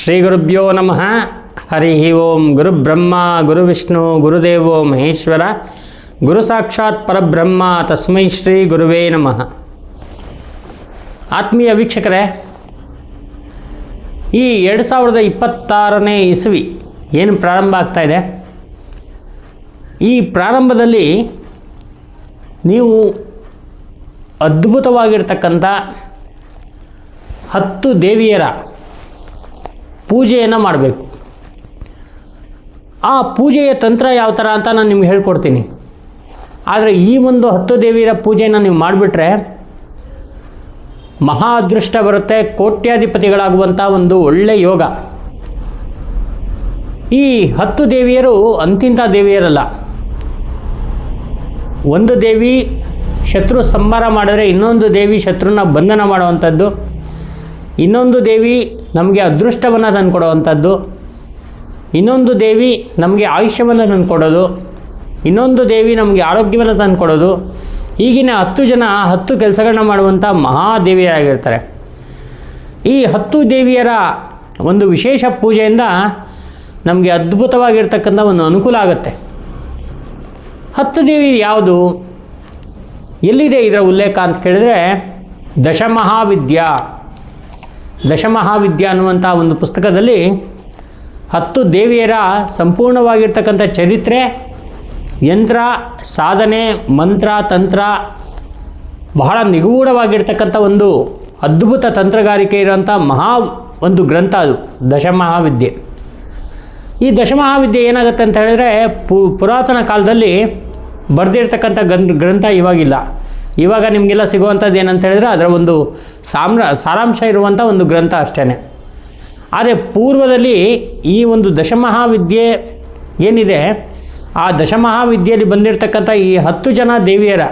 ಶ್ರೀ ಗುರುಭ್ಯೋ ನಮಃ. ಹರಿ ಓಂ. ಗುರುಬ್ರಹ್ಮ ಗುರುವಿಷ್ಣು ಗುರುದೇವೋ ಮಹೇಶ್ವರ, ಗುರು ಸಾಕ್ಷಾತ್ ಪರಬ್ರಹ್ಮ, ತಸ್ಮೈ ಶ್ರೀ ಗುರುವೇ ನಮಃ. ಆತ್ಮೀಯ ವೀಕ್ಷಕರೇ, ಈ 2026ನೇ ಇಸವಿ ಏನು ಪ್ರಾರಂಭ ಆಗ್ತಾಯಿದೆ, ಈ ಪ್ರಾರಂಭದಲ್ಲಿ ನೀವು ಅದ್ಭುತವಾಗಿರ್ತಕ್ಕಂಥ 10 ದೇವಿಯರ ಪೂಜೆಯನ್ನು ಮಾಡಬೇಕು. ಆ ಪೂಜೆಯ ತಂತ್ರ ಯಾವ ಥರ ಅಂತ ನಾನು ನಿಮ್ಗೆ ಹೇಳ್ಕೊಡ್ತೀನಿ. ಆದರೆ ಈ ಒಂದು 10 ದೇವಿಯರ ಪೂಜೆಯನ್ನು ನೀವು ಮಾಡಿಬಿಟ್ರೆ ಮಹಾ ಅದೃಷ್ಟ ಬರುತ್ತೆ, ಕೋಟ್ಯಾಧಿಪತಿಗಳಾಗುವಂಥ ಒಂದು ಒಳ್ಳೆಯ ಯೋಗ. ಈ 10 ದೇವಿಯರು ಅಂತಿಂಥ ದೇವಿಯರಲ್ಲ. ಒಂದು ದೇವಿ ಶತ್ರು ಸಂಹಾರ ಮಾಡಿದ್ರೆ ಇನ್ನೊಂದು ದೇವಿ ಶತ್ರುನ ಬಂಧನ ಮಾಡುವಂಥದ್ದು, ಇನ್ನೊಂದು ದೇವಿ ನಮಗೆ ಅದೃಷ್ಟವನ್ನು ತಂದುಕೊಡುವಂಥದ್ದು, ಇನ್ನೊಂದು ದೇವಿ ನಮಗೆ ಆಯುಷ್ಯವನ್ನು ತಂದುಕೊಡೋದು, ಇನ್ನೊಂದು ದೇವಿ ನಮಗೆ ಆರೋಗ್ಯವನ್ನು ತಂದುಕೊಡೋದು. ಈಗಿನ 10 ಜನ 10 ಕೆಲಸಗಳನ್ನ ಮಾಡುವಂಥ ಮಹಾದೇವಿಯರಾಗಿರ್ತಾರೆ. ಈ 10 ದೇವಿಯರ ಒಂದು ವಿಶೇಷ ಪೂಜೆಯಿಂದ ನಮಗೆ ಅದ್ಭುತವಾಗಿರ್ತಕ್ಕಂಥ ಒಂದು ಅನುಕೂಲ ಆಗುತ್ತೆ. 10 ದೇವಿ ಯಾವುದು, ಎಲ್ಲಿದೆ ಇದರ ಉಲ್ಲೇಖ ಅಂತ ಕೇಳಿದ್ರೆ, ದಶಮಹಾವಿದ್ಯಾ ಅನ್ನುವಂಥ ಒಂದು ಪುಸ್ತಕದಲ್ಲಿ 10 ದೇವಿಯರ ಸಂಪೂರ್ಣವಾಗಿರ್ತಕ್ಕಂಥ ಚರಿತ್ರೆ, ಯಂತ್ರ, ಸಾಧನೆ, ಮಂತ್ರ, ತಂತ್ರ, ಬಹಳ ನಿಗೂಢವಾಗಿರ್ತಕ್ಕಂಥ ಒಂದು ಅದ್ಭುತ ತಂತ್ರಗಾರಿಕೆ ಇರೋಂಥ ಒಂದು ಗ್ರಂಥ ಅದು ದಶಮಹಾವಿದ್ಯೆ. ಈ ದಶಮಹಾವಿದ್ಯೆ ಏನಾಗುತ್ತೆ ಅಂತ ಹೇಳಿದ್ರೆ, ಪುರಾತನ ಕಾಲದಲ್ಲಿ ಬರೆದಿರ್ತಕ್ಕಂಥ ಗ್ರಂಥ ಇವಾಗಿಲ್ಲ. ಇವಾಗ ನಿಮಗೆಲ್ಲ ಸಿಗುವಂಥದ್ದು ಏನಂತ ಹೇಳಿದ್ರೆ ಅದರ ಒಂದು ಸಾರಾಂಶ ಇರುವಂಥ ಒಂದು ಗ್ರಂಥ ಅಷ್ಟೇ. ಆದರೆ ಪೂರ್ವದಲ್ಲಿ ಈ ಒಂದು ದಶಮಹಾವಿದ್ಯೆ ಏನಿದೆ, ಆ ದಶಮಹಾವಿದ್ಯೆಯಲ್ಲಿ ಬಂದಿರತಕ್ಕಂಥ ಈ 10 ಜನ ದೇವಿಯರ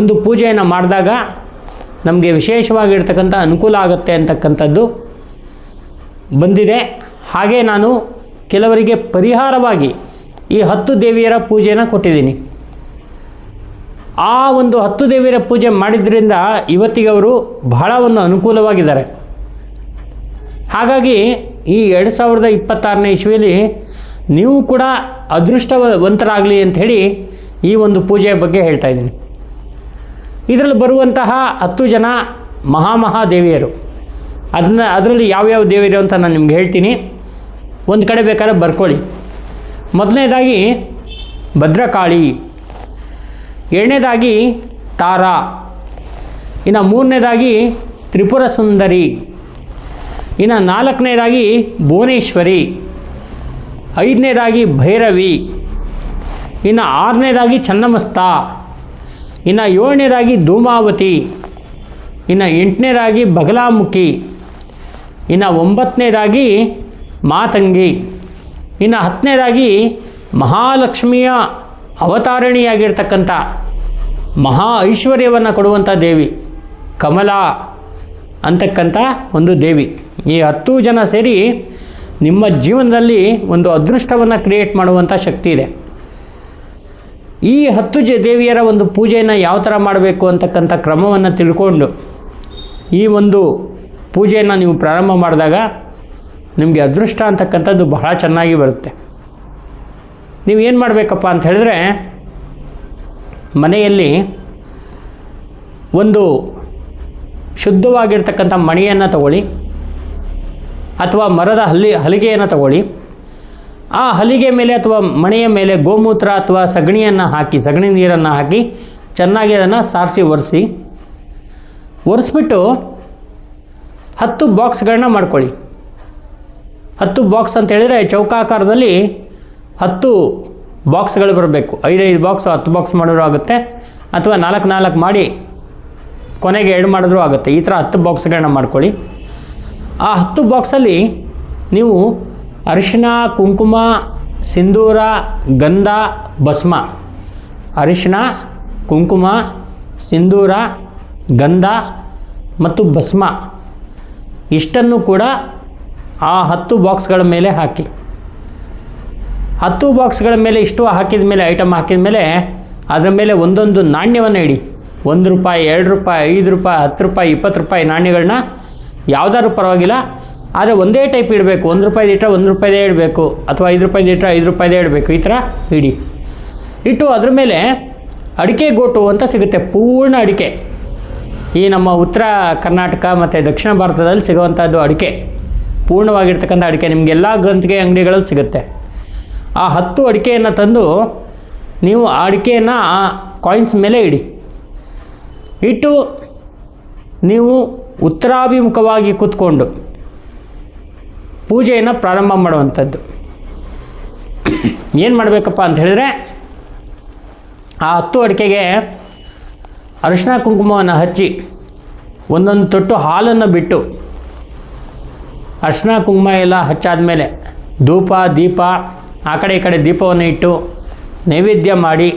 ಒಂದು ಪೂಜೆಯನ್ನು ಮಾಡಿದಾಗ ನಮಗೆ ವಿಶೇಷವಾಗಿರ್ತಕ್ಕಂಥ ಅನುಕೂಲ ಆಗುತ್ತೆ ಅಂತಕ್ಕಂಥದ್ದು ಬಂದಿದೆ. ಹಾಗೆ ನಾನು ಕೆಲವರಿಗೆ ಪರಿಹಾರವಾಗಿ ಈ 10 ದೇವಿಯರ ಪೂಜೆಯನ್ನು ಕೊಟ್ಟಿದ್ದೀನಿ. ಆ ಒಂದು 10 ದೇವಿಯರ ಪೂಜೆ ಮಾಡಿದ್ರಿಂದ ಇವತ್ತಿಗೆ ಅವರು ಬಹಳ ಒಂದು ಅನುಕೂಲವಾಗಿದ್ದಾರೆ. ಹಾಗಾಗಿ ಈ 2026ನೇ ಇಸವಿಯಲ್ಲಿ ನೀವು ಕೂಡ ಅದೃಷ್ಟವಂತರಾಗಲಿ ಅಂಥೇಳಿ ಈ ಒಂದು ಪೂಜೆಯ ಬಗ್ಗೆ ಹೇಳ್ತಾ ಇದ್ದೀನಿ. ಇದರಲ್ಲಿ ಬರುವಂತಹ 10 ಜನ ಮಹಾದೇವಿಯರು, ಅದರಲ್ಲಿ ಯಾವ್ಯಾವ ದೇವಿಯರು ಅಂತ ನಾನು ನಿಮ್ಗೆ ಹೇಳ್ತೀನಿ. ಒಂದು ಕಡೆ ಬೇಕಾದ್ರೆ ಬರ್ಕೊಳ್ಳಿ. ಮೊದಲನೇದಾಗಿ ಭದ್ರಕಾಳಿ, ಎರಡನೇದಾಗಿ ತಾರಾ, ಇನ್ನು ಮೂರನೇದಾಗಿ ತ್ರಿಪುರ ಸುಂದರಿ, ಇನ್ನು ನಾಲ್ಕನೇದಾಗಿ ಭುವನೇಶ್ವರಿ, ಐದನೇದಾಗಿ ಭೈರವಿ, ಇನ್ನು ಆರನೇದಾಗಿ ಚನ್ನಮಸ್ತ, ಇನ್ನು ಏಳನೇದಾಗಿ ಧೂಮಾವತಿ, ಇನ್ನು 8ನೇದಾಗಿ ಬಗಲಾಮುಖಿ, ಇನ್ನು 9ನೇದಾಗಿ ಮಾತಂಗಿ, ಇನ್ನು 10ನೇದಾಗಿ ಮಹಾಲಕ್ಷ್ಮಿಯ ಅವತಾರಣಿಯಾಗಿರ್ತಕ್ಕಂಥ ಮಹಾ ಐಶ್ವರ್ಯವನ್ನು ಕೊಡುವಂಥ ದೇವಿ ಕಮಲಾ ಅಂತಕ್ಕಂಥ ಒಂದು ದೇವಿ. ಈ 10 ಜನ ಸೇರಿ ನಿಮ್ಮ ಜೀವನದಲ್ಲಿ ಒಂದು ಅದೃಷ್ಟವನ್ನು ಕ್ರಿಯೇಟ್ ಮಾಡುವಂಥ ಶಕ್ತಿ ಇದೆ. ಈ 10 ದೇವಿಯರ ಒಂದು ಪೂಜೆಯನ್ನು ಯಾವ ಥರ ಮಾಡಬೇಕು ಅಂತಕ್ಕಂಥ ಕ್ರಮವನ್ನು ತಿಳ್ಕೊಂಡು ಈ ಒಂದು ಪೂಜೆಯನ್ನು ನೀವು ಪ್ರಾರಂಭ ಮಾಡಿದಾಗ ನಿಮಗೆ ಅದೃಷ್ಟ ಅಂತಕ್ಕಂಥದ್ದು ಬಹಳ ಚೆನ್ನಾಗಿ ಬರುತ್ತೆ. ನೀವೇನು ಮಾಡಬೇಕಪ್ಪ ಅಂತ ಹೇಳಿದ್ರೆ, ಮನೆಯಲ್ಲಿ ಒಂದು ಶುದ್ಧವಾಗಿರ್ತಕ್ಕಂಥ ಮಣಿಯನ್ನು ತಗೊಳ್ಳಿ, ಅಥವಾ ಮರದ ಹಲಿಗೆಯನ್ನು ತಗೊಳ್ಳಿ. ಆ ಹಲಿಗೆ ಮೇಲೆ ಅಥವಾ ಮಣೆಯ ಮೇಲೆ ಗೋಮೂತ್ರ ಅಥವಾ ಸಗಣಿಯನ್ನು ಹಾಕಿ, ಸಗಣಿ ನೀರನ್ನು ಹಾಕಿ ಚೆನ್ನಾಗಿ ಅದನ್ನು ಸಾರಿಸಿ ಒರೆಸ್ಬಿಟ್ಟು 10 ಬಾಕ್ಸ್ಗಳನ್ನ ಮಾಡ್ಕೊಳ್ಳಿ. 10 ಬಾಕ್ಸ್ ಅಂತ ಹೇಳಿದರೆ ಚೌಕಾಕಾರದಲ್ಲಿ 10 ಬಾಕ್ಸ್ಗಳು ಬರಬೇಕು. 5 ಬಾಕ್ಸ್ 10 ಬಾಕ್ಸ್ ಮಾಡಿದ್ರೂ ಆಗುತ್ತೆ, ಅಥವಾ 4 ಮಾಡಿ ಕೊನೆಗೆ 2 ಮಾಡಿದ್ರೂ ಆಗುತ್ತೆ. ಈ ಥರ 10 ಬಾಕ್ಸ್ಗಳನ್ನ ಮಾಡ್ಕೊಳ್ಳಿ. ಆ 10 ಬಾಕ್ಸಲ್ಲಿ ನೀವು ಅರಿಶಿನ, ಕುಂಕುಮ, ಸಿಂಧೂರ, ಗಂಧ, ಭಸ್ಮ, ಅರಿಶಿನ, ಕುಂಕುಮ, ಸಿಂಧೂರ, ಗಂಧ ಮತ್ತು ಭಸ್ಮ ಇಷ್ಟನ್ನು ಕೂಡ ಆ 10 ಬಾಕ್ಸ್ಗಳ ಮೇಲೆ ಹಾಕಿ. 10 ಬಾಕ್ಸ್ಗಳ ಮೇಲೆ ಇಷ್ಟು ಹಾಕಿದ ಮೇಲೆ, ಐಟಮ್ ಹಾಕಿದ ಮೇಲೆ ಅದರ ಮೇಲೆ ಒಂದೊಂದು ನಾಣ್ಯವನ್ನು ಇಡಿ. 1 ರೂಪಾಯಿ, 2 ರೂಪಾಯಿ, 5 ರೂಪಾಯಿ, 10 ರೂಪಾಯಿ, 20 ರೂಪಾಯಿ ನಾಣ್ಯಗಳನ್ನ ಯಾವುದಾದ್ರೂ ಪರವಾಗಿಲ್ಲ ಆದರೆ ಒಂದೇ ಟೈಪ್ ಇಡಬೇಕು. 1 ರೂಪಾಯಿದು ಇಟ್ಟರೆ 1 ರೂಪಾಯಿದೇ ಇಡಬೇಕು, ಅಥವಾ 5 ರೂಪಾಯಿದು ಇಟ್ಟರೆ 5 ರೂಪಾಯಿದೇ ಇಡಬೇಕು. ಈ ಥರ ಇಡಿ. ಇಟ್ಟು ಅದ್ರ ಮೇಲೆ ಅಡಿಕೆ ಗೋಟು ಅಂತ ಸಿಗುತ್ತೆ, ಪೂರ್ಣ ಅಡಿಕೆ. ಈ ನಮ್ಮ ಉತ್ತರ ಕರ್ನಾಟಕ ಮತ್ತು ದಕ್ಷಿಣ ಭಾರತದಲ್ಲಿ ಸಿಗುವಂಥದ್ದು ಅಡಿಕೆ, ಪೂರ್ಣವಾಗಿರ್ತಕ್ಕಂಥ ಅಡಿಕೆ ನಿಮಗೆಲ್ಲ ಗ್ರಂಥಿಗೆ ಅಂಗಡಿಗಳಲ್ಲಿ ಸಿಗುತ್ತೆ. ಆ 10 ಅಡಿಕೆಯನ್ನು ತಂದು ನೀವು ಆ ಅಡಿಕೆಯನ್ನು ಆ ಕಾಯಿನ್ಸ್ ಮೇಲೆ ಇಡಿ. ಇಟ್ಟು ನೀವು ಉತ್ತರಾಭಿಮುಖವಾಗಿ ಕೂತ್ಕೊಂಡು ಪೂಜೆಯನ್ನು ಪ್ರಾರಂಭ ಮಾಡುವಂಥದ್ದು. ಏನು ಮಾಡಬೇಕಪ್ಪ ಅಂತ ಹೇಳಿದ್ರೆ, ಆ 10 ಅಡಿಕೆಗೆ ಅರಿಶಿನ ಕುಂಕುಮವನ್ನು ಹಚ್ಚಿ ಒಂದೊಂದು ತೊಟ್ಟು ಹಾಲನ್ನು ಬಿಟ್ಟು, ಅರಿಶಿನ ಕುಂಕುಮ ಎಲ್ಲ ಹಚ್ಚಾದಮೇಲೆ ಧೂಪ ದೀಪ ಆ ಕಡೆ ಈ ಕಡೆ ದೀಪವನ್ನು ಇಟ್ಟು ನೈವೇದ್ಯ ಮಾಡಿ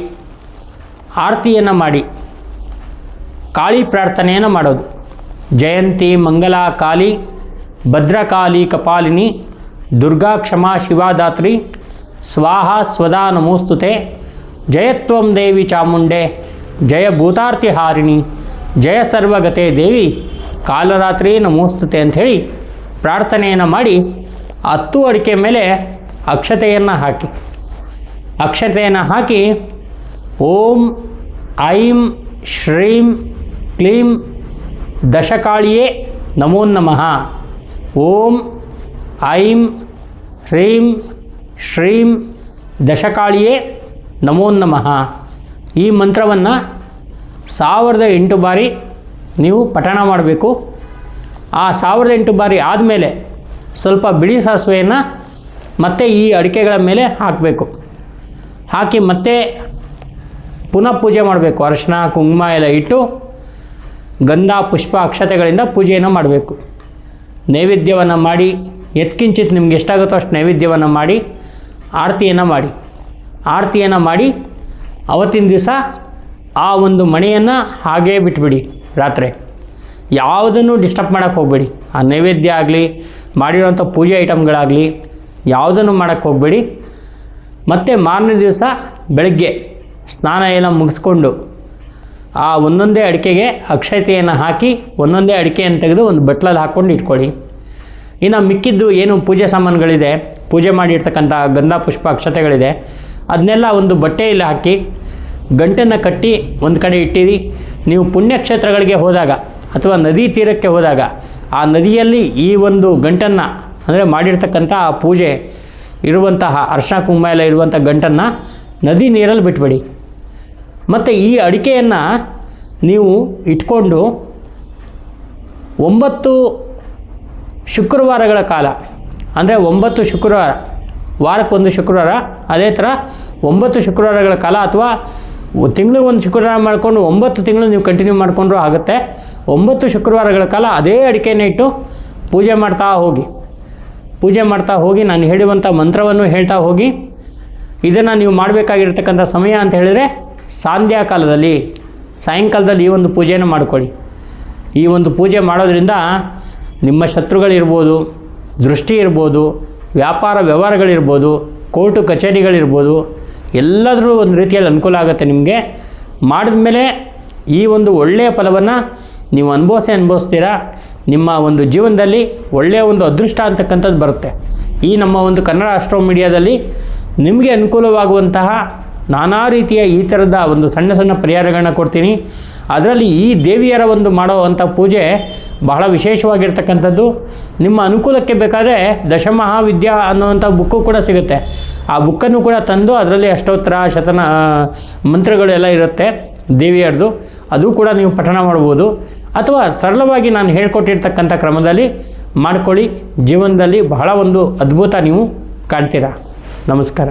ಆರತಿಯನ್ನು ಮಾಡಿ ಕಾಳಿ ಪ್ರಾರ್ಥನೆಯನ್ನು ಮಾಡೋದು. ಜಯಂತಿ ಮಂಗಲ ಕಾಳಿ ಭದ್ರಕಾಳಿ ಕಪಾಲಿನಿ ದುರ್ಗಾ ಕ್ಷಮಾ ಶಿವಾದಾತ್ರಿ ಸ್ವಾಹ ಸ್ವದಾ ನಮೋಸ್ತುತೆ ಜಯತ್ವಂ ದೇವಿ ಚಾಮುಂಡೆ ಜಯ ಭೂತಾರ್ತಿ ಹಾರಿಣಿ ಜಯ ಸರ್ವಗತೆ ದೇವಿ ಕಾಲರಾತ್ರಿ ನಮೋಸ್ತುತೆ ಅಂಥೇಳಿ ಪ್ರಾರ್ಥನೆಯನ್ನು ಮಾಡಿ 10 ಅಡಿಕೆ ಮೇಲೆ ಅಕ್ಷತೆಯನ್ನು ಹಾಕಿ ಓಂ ಐಂ ಶ್ರೀಂ ಕ್ಲೀಂ ದಶಕಾಳಿಯೇ ನಮೋ ನಮಃ, ಓಂ ಐಂ ಹ್ರೀಂ ಶ್ರೀಂ ದಶಕಾಳಿಯೇ ನಮೋ ನಮಃ ಈ ಮಂತ್ರವನ್ನು 1008 ಬಾರಿ ನೀವು ಪಠಣ ಮಾಡಬೇಕು. ಆ 1008 ಬಾರಿ ಆದಮೇಲೆ ಸ್ವಲ್ಪ ಬಿಳಿ ಸಾಸಿವೆಯನ್ನು ಮತ್ತೆ ಈ ಅಡಿಕೆಗಳ ಮೇಲೆ ಹಾಕಬೇಕು. ಹಾಕಿ ಮತ್ತೆ ಪುನಃ ಪೂಜೆ ಮಾಡಬೇಕು. ಅರಿಶಿನ ಕುಂಕುಮ ಎಲ್ಲ ಇಟ್ಟು ಗಂಧ ಪುಷ್ಪ ಅಕ್ಷತೆಗಳಿಂದ ಪೂಜೆಯನ್ನು ಮಾಡಬೇಕು. ನೈವೇದ್ಯವನ್ನು ಮಾಡಿ ಎತ್ಕಿಂಚಿತ್ ನಿಮ್ಗೆ ಎಷ್ಟಾಗುತ್ತೋ ಅಷ್ಟು ನೈವೇದ್ಯವನ್ನು ಮಾಡಿ ಆರತಿಯನ್ನು ಮಾಡಿ ಅವತ್ತಿನ ದಿವಸ ಆ ಒಂದು ಮಣೆಯನ್ನು ಹಾಗೇ ಬಿಟ್ಬಿಡಿ. ರಾತ್ರಿ ಯಾವುದನ್ನು ಡಿಸ್ಟರ್ಬ್ ಮಾಡೋಕ್ಕೆ ಹೋಗಬೇಡಿ. ಆ ನೈವೇದ್ಯ ಆಗಲಿ ಮಾಡಿರೋಂಥ ಪೂಜೆ ಐಟಮ್ಗಳಾಗಲಿ ಯಾವುದನ್ನು ಮಾಡೋಕ್ಕೆ ಹೋಗಬೇಡಿ. ಮತ್ತು ಮಾರನೇ ದಿವಸ ಬೆಳಗ್ಗೆ ಸ್ನಾನ ಎಲ್ಲ ಮುಗಿಸ್ಕೊಂಡು ಆ ಒಂದೊಂದೇ ಅಡಿಕೆಗೆ ಅಕ್ಷತೆಯನ್ನು ಹಾಕಿ ಒಂದೊಂದೇ ಅಡಿಕೆಯನ್ನು ತೆಗೆದು ಒಂದು ಬಟ್ಲಲ್ಲಿ ಹಾಕ್ಕೊಂಡು ಇಟ್ಕೊಳ್ಳಿ. ಇನ್ನು ಮಿಕ್ಕಿದ್ದು ಏನು ಪೂಜೆ ಸಾಮಾನುಗಳಿದೆ, ಪೂಜೆ ಮಾಡಿರ್ತಕ್ಕಂಥ ಗಂಧ ಪುಷ್ಪ ಅಕ್ಷತೆಗಳಿದೆ, ಅದನ್ನೆಲ್ಲ ಒಂದು ಬಟ್ಟೆಯಲ್ಲಿ ಹಾಕಿ ಗಂಟನ್ನು ಕಟ್ಟಿ ಒಂದು ಕಡೆ ಇಟ್ಟಿರಿ. ನೀವು ಪುಣ್ಯಕ್ಷೇತ್ರಗಳಿಗೆ ಹೋದಾಗ ಅಥವಾ ನದಿ ತೀರಕ್ಕೆ ಹೋದಾಗ ಆ ನದಿಯಲ್ಲಿ ಈ ಒಂದು ಗಂಟನ್ನು ಅಂದರೆ ಮಾಡಿರ್ತಕ್ಕಂಥ ಆ ಪೂಜೆ ಇರುವಂತಹ ಅರಿಶಿನ ಕುಂಕುಮ ಎಲ್ಲ ಇರುವಂಥ ಗಂಟನ್ನು ನದಿ ನೀರಲ್ಲಿ ಬಿಟ್ಬಿಡಿ. ಮತ್ತು ಈ ಅಡಿಕೆಯನ್ನು ನೀವು ಇಟ್ಕೊಂಡು 9 ಶುಕ್ರವಾರಗಳ ಕಾಲ, ಅಂದರೆ 9 ಶುಕ್ರವಾರ, ವಾರಕ್ಕೊಂದು ಶುಕ್ರವಾರ, ಅದೇ ಥರ 9 ಶುಕ್ರವಾರಗಳ ಕಾಲ ಅಥವಾ ತಿಂಗಳಿಗೆ ಒಂದು ಶುಕ್ರವಾರ ಮಾಡಿಕೊಂಡು 9 ತಿಂಗಳು ನೀವು ಕಂಟಿನ್ಯೂ ಮಾಡಿಕೊಂಡ್ರೂ ಆಗುತ್ತೆ. 9 ಶುಕ್ರವಾರಗಳ ಕಾಲ ಅದೇ ಅಡಿಕೆಯನ್ನು ಇಟ್ಟು ಪೂಜೆ ಮಾಡ್ತಾ ಹೋಗಿ ನಾನು ಹೇಳುವಂಥ ಮಂತ್ರವನ್ನು ಹೇಳ್ತಾ ಹೋಗಿ. ಇದನ್ನು ನೀವು ಮಾಡಬೇಕಾಗಿರ್ತಕ್ಕಂಥ ಸಮಯ ಅಂತ ಹೇಳಿದರೆ ಸಂಧ್ಯಾ ಕಾಲದಲ್ಲಿ, ಸಾಯಂಕಾಲದಲ್ಲಿ ಈ ಒಂದು ಪೂಜೆಯನ್ನು ಮಾಡಿಕೊಳ್ಳಿ. ಈ ಒಂದು ಪೂಜೆ ಮಾಡೋದ್ರಿಂದ ನಿಮ್ಮ ಶತ್ರುಗಳಿರ್ಬೋದು, ದೃಷ್ಟಿ ಇರ್ಬೋದು, ವ್ಯಾಪಾರ ವ್ಯವಹಾರಗಳಿರ್ಬೋದು, ಕೋರ್ಟು ಕಚೇರಿಗಳಿರ್ಬೋದು, ಎಲ್ಲದರೂ ಒಂದು ರೀತಿಯಲ್ಲಿ ಅನುಕೂಲ ಆಗುತ್ತೆ ನಿಮಗೆ. ಮಾಡಿದ ಮೇಲೆ ಈ ಒಂದು ಒಳ್ಳೆಯ ಫಲವನ್ನು ನೀವು ಅನುಭವಿಸ್ತೀರಾ. ನಿಮ್ಮ ಒಂದು ಜೀವನದಲ್ಲಿ ಒಳ್ಳೆಯ ಒಂದು ಅದೃಷ್ಟ ಅಂತಕ್ಕಂಥದ್ದು ಬರುತ್ತೆ. ಈ ನಮ್ಮ ಒಂದು ಕನ್ನಡ ಆಸ್ಟ್ರೋ ಮೀಡಿಯಾದಲ್ಲಿ ನಿಮಗೆ ಅನುಕೂಲವಾಗುವಂತಹ ನಾನಾ ರೀತಿಯ ಈ ಥರದ ಒಂದು ಸಣ್ಣ ಸಣ್ಣ ಪರಿಹಾರಗಳನ್ನ ಕೊಡ್ತೀನಿ. ಅದರಲ್ಲಿ ಈ ದೇವಿಯರ ಒಂದು ಮಾಡುವಂಥ ಪೂಜೆ ಬಹಳ ವಿಶೇಷವಾಗಿರ್ತಕ್ಕಂಥದ್ದು. ನಿಮ್ಮ ಅನುಕೂಲಕ್ಕೆ ಬೇಕಾದರೆ ದಶಮಹಾವಿದ್ಯಾ ಅನ್ನುವಂಥ ಬುಕ್ಕು ಕೂಡ ಸಿಗುತ್ತೆ. ಆ ಬುಕ್ಕನ್ನು ಕೂಡ ತಂದು ಅದರಲ್ಲಿ ಅಷ್ಟೋತ್ತರ ಶತನ ಮಂತ್ರಗಳೆಲ್ಲ ಇರುತ್ತೆ ದೇವಿಯರದು, ಅದು ಕೂಡ ನೀವು ಪಠಣ ಮಾಡ್ಬೋದು. ಅಥವಾ ಸರಳವಾಗಿ ನಾನು ಹೇಳ್ಕೊಟ್ಟಿರ್ತಕ್ಕಂಥ ಕ್ರಮದಲ್ಲಿ ಮಾಡ್ಕೊಳ್ಳಿ. ಜೀವನದಲ್ಲಿ ಬಹಳ ಒಂದು ಅದ್ಭುತ ನೀವು ಕಾಣ್ತೀರಾ. ನಮಸ್ಕಾರ.